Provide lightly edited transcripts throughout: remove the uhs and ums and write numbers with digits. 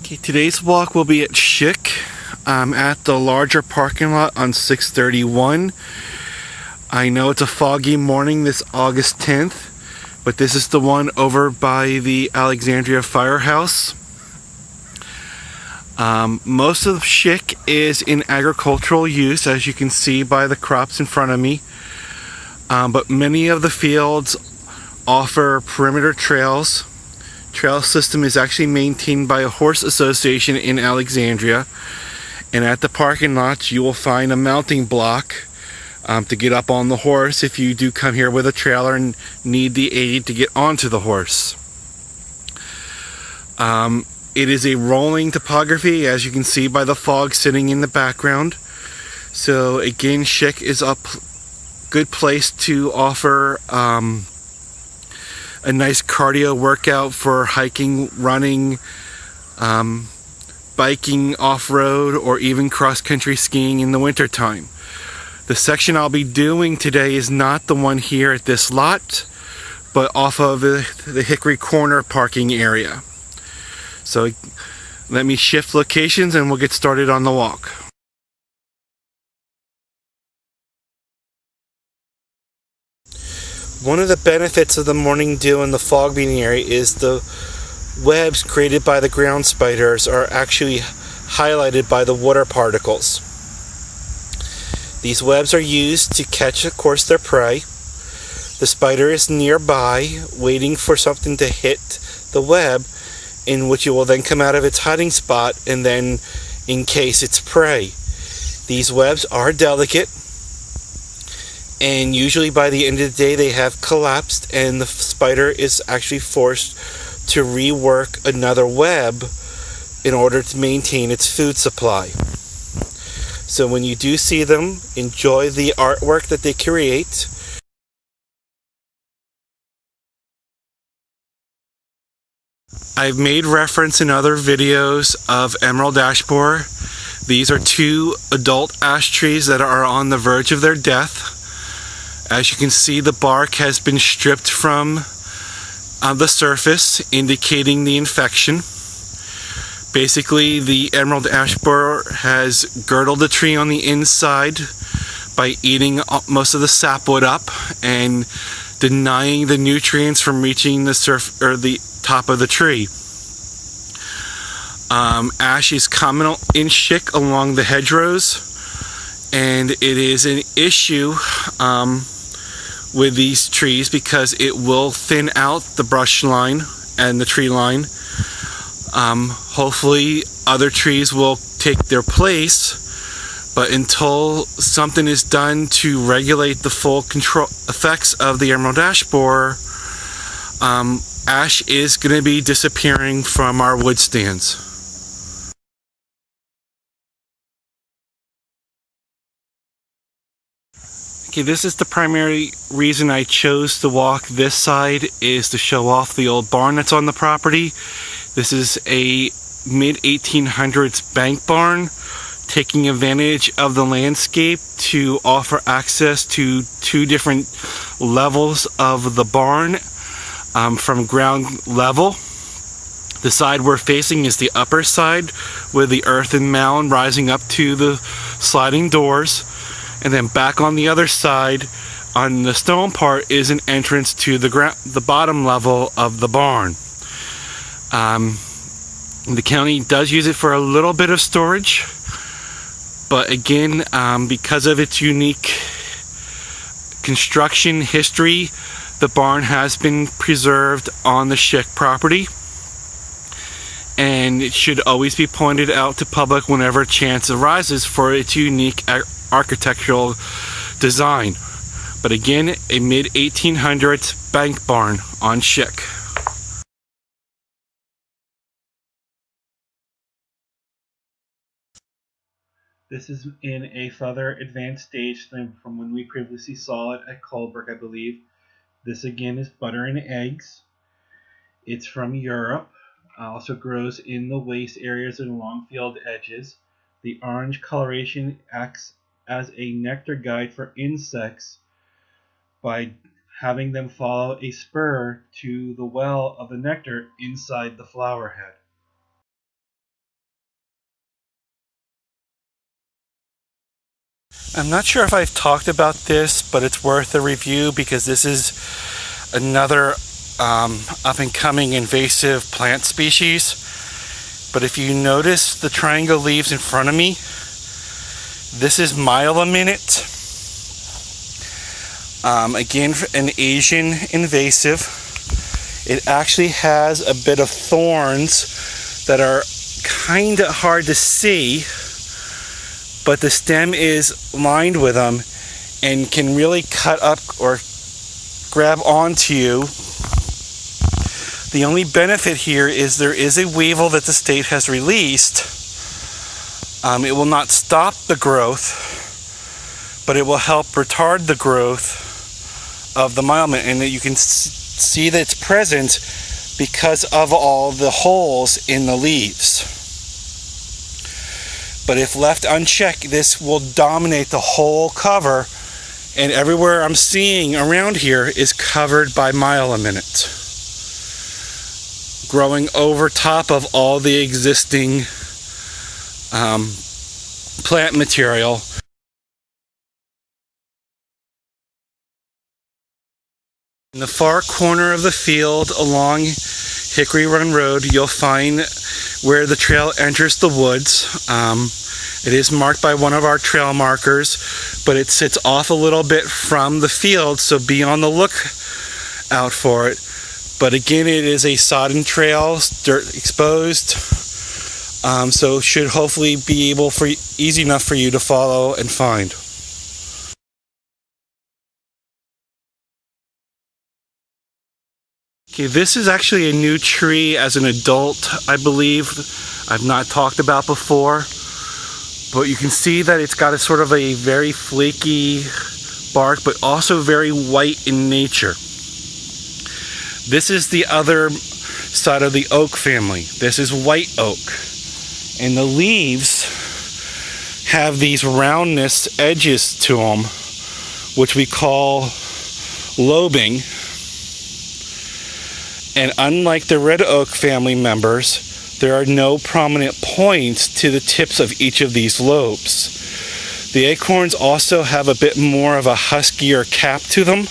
Okay, today's walk will be at Schick, at the larger parking lot on 631. I know it's a foggy morning this August 10th, but this is the one over by the Alexandria Firehouse. Most of Schick is in agricultural use, as you can see by the crops in front of me, but many of the fields offer perimeter trails. Trail system is actually maintained by a horse association in Alexandria, and at the parking lot you will find a mounting block to get up on the horse if you do come here with a trailer and need the aid to get onto the horse. It is a rolling topography, as you can see by the fog sitting in the background. So again, Schick is a good place to offer a nice cardio workout for hiking, running, biking off-road, or even cross-country skiing in the wintertime. The section I'll be doing today is not the one here at this lot, but off of the Hickory Corner parking area. So let me shift locations and we'll get started on the walk. One of the benefits of the morning dew in the fog beating area is the webs created by the ground spiders are actually highlighted by the water particles. These webs are used to catch, of course, their prey. The spider is nearby, waiting for something to hit the web, in which it will then come out of its hiding spot and then encase its prey. These webs are delicate, and usually by the end of the day they have collapsed and the spider is actually forced to rework another web in order to maintain its food supply. So when you do see them, enjoy the artwork that they create. I've made reference in other videos of emerald ash borer. These are two adult ash trees that are on the verge of their death. As you can see, the bark has been stripped from the surface, indicating the infection. Basically, the emerald ash borer has girdled the tree on the inside by eating most of the sapwood up and denying the nutrients from reaching the top of the tree. Ash is common in Schick along the hedgerows, and it is an issue with these trees because it will thin out the brush line and the tree line. Hopefully other trees will take their place, but until something is done to regulate the full control effects of the emerald ash borer, ash is going to be disappearing from our wood stands. Okay, this is the primary reason I chose to walk this side, is to show off the old barn that's on the property. This is a mid-1800s bank barn, taking advantage of the landscape to offer access to two different levels of the barn from ground level. The side we're facing is the upper side, with the earthen mound rising up to the sliding doors. And then back on the other side, on the stone part, is an entrance to the bottom level of the barn. The county does use it for a little bit of storage, but again, because of its unique construction history, the barn has been preserved on the Schick property, and it should always be pointed out to public whenever a chance arises for its unique architectural design. But again, a mid-1800s bank barn on Schick. This is in a further advanced stage than from when we previously saw it at Colbrook, I believe. This again is butter and eggs. It's from Europe. Also grows in the waste areas and along field edges. The orange coloration acts as a nectar guide for insects by having them follow a spur to the well of the nectar inside the flower head. I'm not sure if I've talked about this, but it's worth a review because this is another up-and-coming invasive plant species. But if you notice the triangle leaves in front of me, this is Mile-a-minute. Again, an Asian invasive. It actually has a bit of thorns that are kind of hard to see, but the stem is lined with them and can really cut up or grab onto you. The only benefit here is there is a weevil that the state has released. It will not stop the growth, but it will help retard the growth of the Mile-a-minute, and you can see that it's present because of all the holes in the leaves. But if left unchecked, this will dominate the whole cover, and everywhere I'm seeing around here is covered by Mile-a-minute, growing over top of all the existing plant material. In the far corner of the field along Hickory Run Road, you'll find where the trail enters the woods. It is marked by one of our trail markers, but it sits off a little bit from the field, so be on the lookout for it. But again, it is a sodden trail, dirt exposed, so should hopefully be easy enough for you to follow and find. Okay, this is actually a new tree as an adult, I believe. I've not talked about before, but you can see that it's got a sort of a very flaky bark, but also very white in nature. This is the other side of the oak family. This is white oak, and the leaves have these roundness edges to them, which we call lobing. And unlike the red oak family members, there are no prominent points to the tips of each of these lobes. The acorns also have a bit more of a huskier cap to them,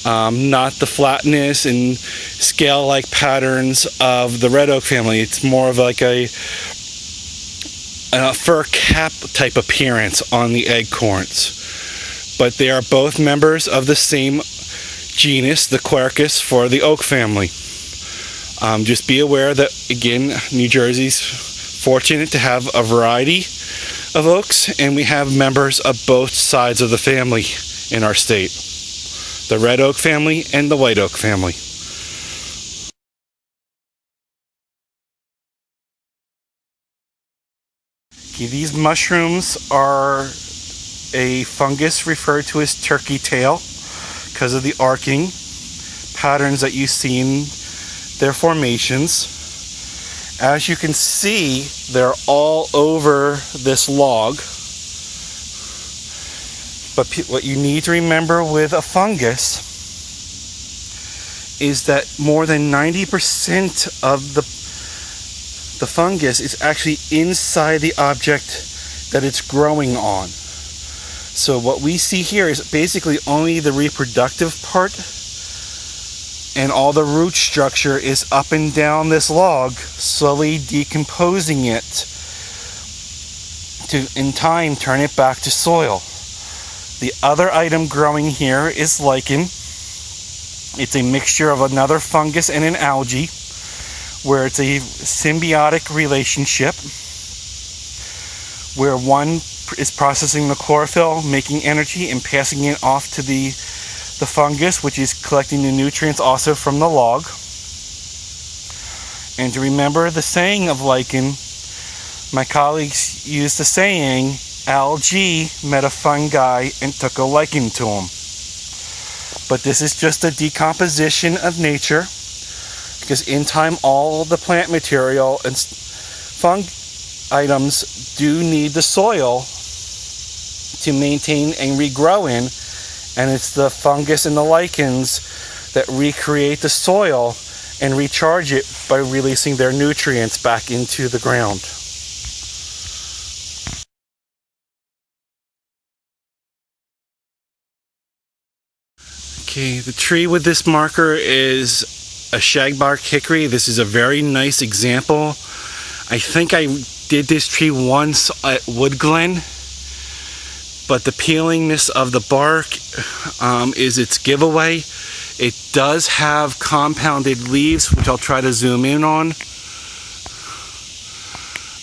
not the flatness and scale-like patterns of the red oak family. It's more of like a fur cap type appearance on the acorns. But they are both members of the same genus, the Quercus, for the oak family. Just be aware that, again, New Jersey's fortunate to have a variety of oaks, and we have members of both sides of the family in our state. The red oak family and the white oak family. Okay, these mushrooms are a fungus referred to as turkey tail because of the arcing patterns that you see in their formations. As you can see, they're all over this log. But what you need to remember with a fungus is that more than 90% of the fungus is actually inside the object that it's growing on. So what we see here is basically only the reproductive part, and all the root structure is up and down this log, slowly decomposing it to, in time, turn it back to soil. The other item growing here is lichen. It's a mixture of another fungus and an algae, where it's a symbiotic relationship, where one is processing the chlorophyll, making energy, and passing it off to the fungus, which is collecting the nutrients also from the log. And to remember the saying of lichen, my colleagues use the saying, algae met a fungi and took a liking to them. But this is just a decomposition of nature, because in time all the plant material and fung items do need the soil to maintain and regrow in, and it's the fungus and the lichens that recreate the soil and recharge it by releasing their nutrients back into the ground. Okay, the tree with this marker is a shagbark hickory. This is a very nice example. I think I did this tree once at Woodglen, but the peelingness of the bark is its giveaway. It does have compounded leaves, which I'll try to zoom in on.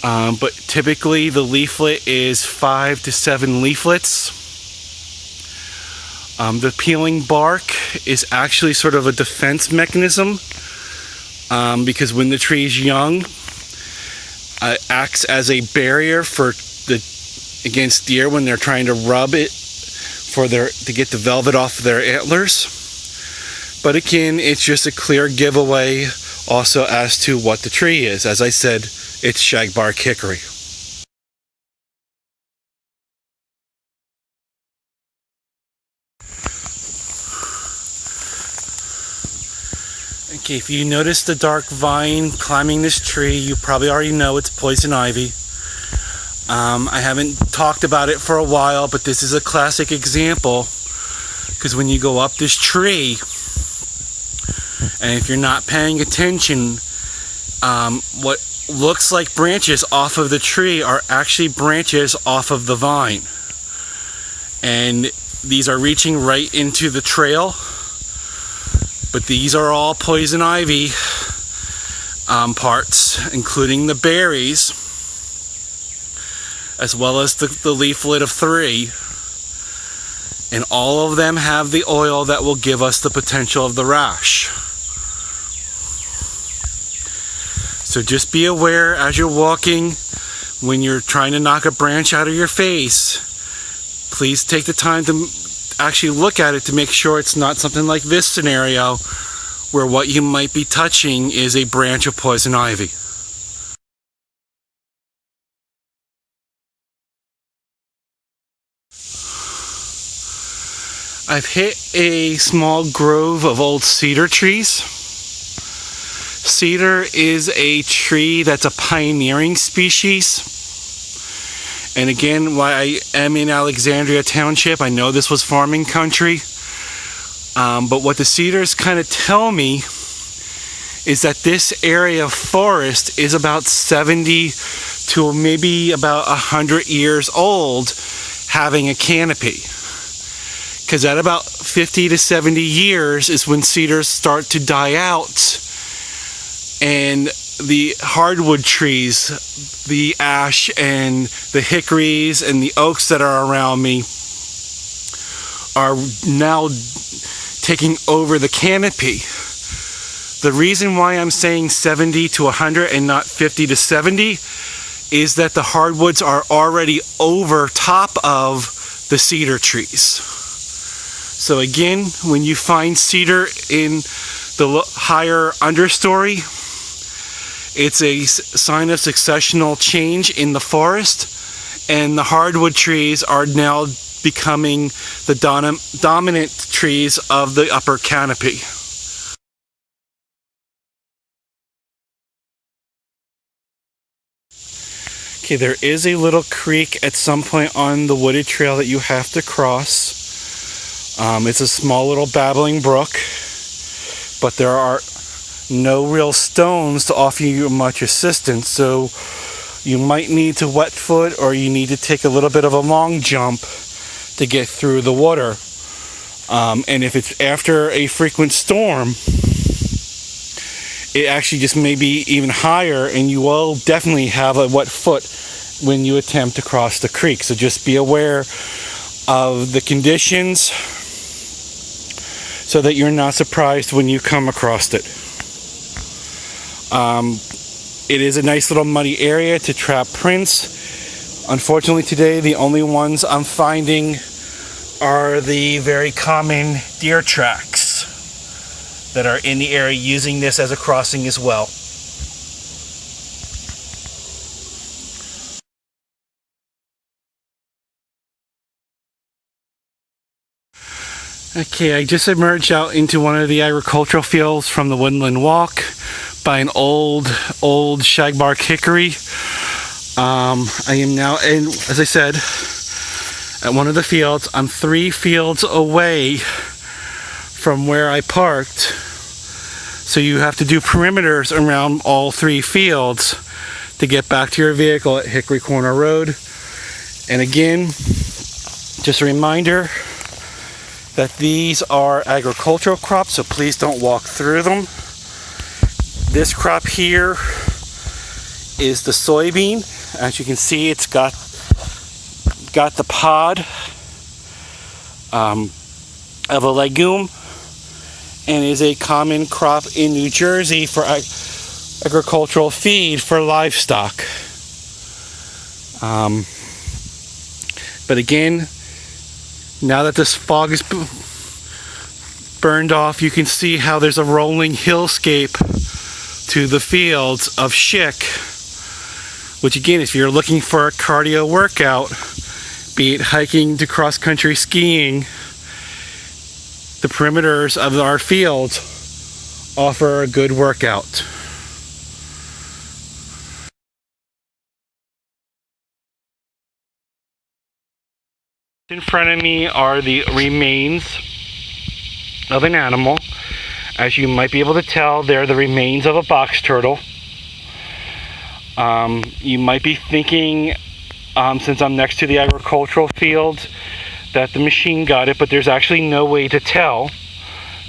But typically the leaflet is 5 to 7 leaflets. The peeling bark is actually sort of a defense mechanism because when the tree is young, it acts as a barrier against deer when they're trying to rub it to get the velvet off their antlers. But again, it's just a clear giveaway also as to what the tree is. As I said, it's shagbark hickory. Okay, if you notice the dark vine climbing this tree, you probably already know it's poison ivy. I haven't talked about it for a while, but this is a classic example because when you go up this tree, and if you're not paying attention, what looks like branches off of the tree are actually branches off of the vine. And these are reaching right into the trail. But these are all poison ivy parts, including the berries, as well as the leaflet of 3. And all of them have the oil that will give us the potential of the rash. So just be aware as you're walking, when you're trying to knock a branch out of your face, please take the time to actually look at it to make sure it's not something like this scenario where what you might be touching is a branch of poison ivy. I've hit a small grove of old cedar trees. Cedar is a tree that's a pioneering species. And again, while I am in Alexandria Township, I know this was farming country. But what the cedars kind of tell me is that this area of forest is about 70 to maybe about 100 years old, having a canopy. Because at about 50 to 70 years is when cedars start to die out. And the hardwood trees, the ash and the hickories and the oaks that are around me are now taking over the canopy. The reason why I'm saying 70 to 100 and not 50 to 70 is that the hardwoods are already over top of the cedar trees. So again, when you find cedar in the higher understory, it's a sign of successional change in the forest, and the hardwood trees are now becoming the dominant trees of the upper canopy. Okay, there is a little creek at some point on the wooded trail that you have to cross. It's a small little babbling brook, but there are no real stones to offer you much assistance, so you might need to wet foot or you need to take a little bit of a long jump to get through the water. And if it's after a frequent storm, it actually just may be even higher, and you will definitely have a wet foot when you attempt to cross the creek. So just be aware of the conditions so that you're not surprised when you come across it. It is a nice little muddy area to trap prints. Unfortunately today, the only ones I'm finding are the very common deer tracks that are in the area using this as a crossing as well. Okay, I just emerged out into one of the agricultural fields from the Woodland Walk by an old shagbark hickory. I am now, and as I said, at one of the fields. I'm 3 fields away from where I parked. So you have to do perimeters around all 3 fields to get back to your vehicle at Hickory Corner Road. And again, just a reminder that these are agricultural crops, so please don't walk through them. This crop here is the soybean. As you can see, it's got the pod of a legume, and is a common crop in New Jersey for agricultural feed for livestock. But again, now that this fog is burned off, you can see how there's a rolling hillscape to the fields of Schick, which again, if you're looking for a cardio workout, be it hiking to cross-country skiing, the perimeters of our fields offer a good workout. In front of me are the remains of an animal. As you might be able to tell, they're the remains of a box turtle. You might be thinking, since I'm next to the agricultural fields, that the machine got it, but there's actually no way to tell.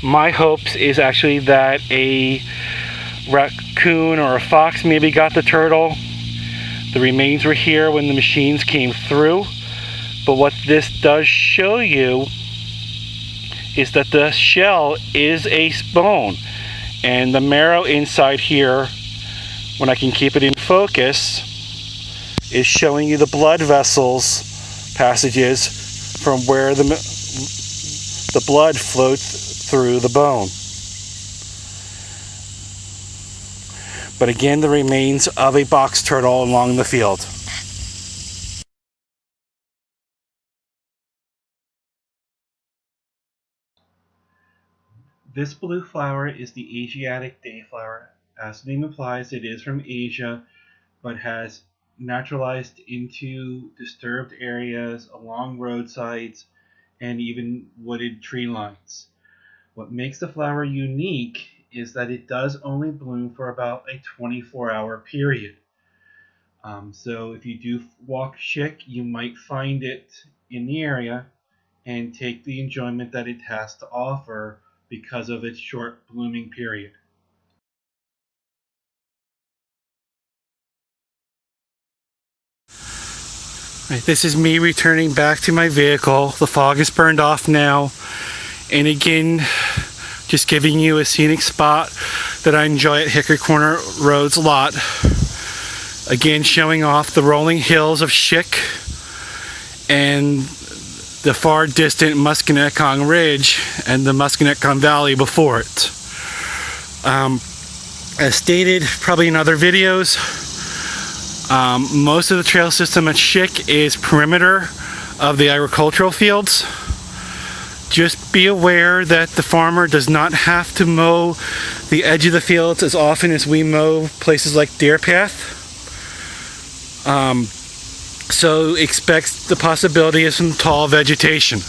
My hopes is actually that a raccoon or a fox maybe got the turtle. The remains were here when the machines came through. But what this does show you is that the shell is a bone, and the marrow inside here, when I can keep it in focus, is showing you the blood vessels passages from where the blood flows through the bone. But again, the remains of a box turtle along the field. This blue flower is the Asiatic dayflower. As the name implies, it is from Asia, but has naturalized into disturbed areas along roadsides and even wooded tree lines. What makes the flower unique is that it does only bloom for about a 24-hour period. So if you do walk Schick, you might find it in the area and take the enjoyment that it has to offer because of its short blooming period. Right, this is me returning back to my vehicle. The fog is burned off now, and again, just giving you a scenic spot that I enjoy at Hickory Corner Roads a lot. Again, showing off the rolling hills of Schick and the far distant Musconetcong Ridge and the Musconetcong Valley before it. As stated probably in other videos, most of the trail system at Schick is perimeter of the agricultural fields. Just be aware that the farmer does not have to mow the edge of the fields as often as we mow places like Deer Path. So expect the possibility of some tall vegetation.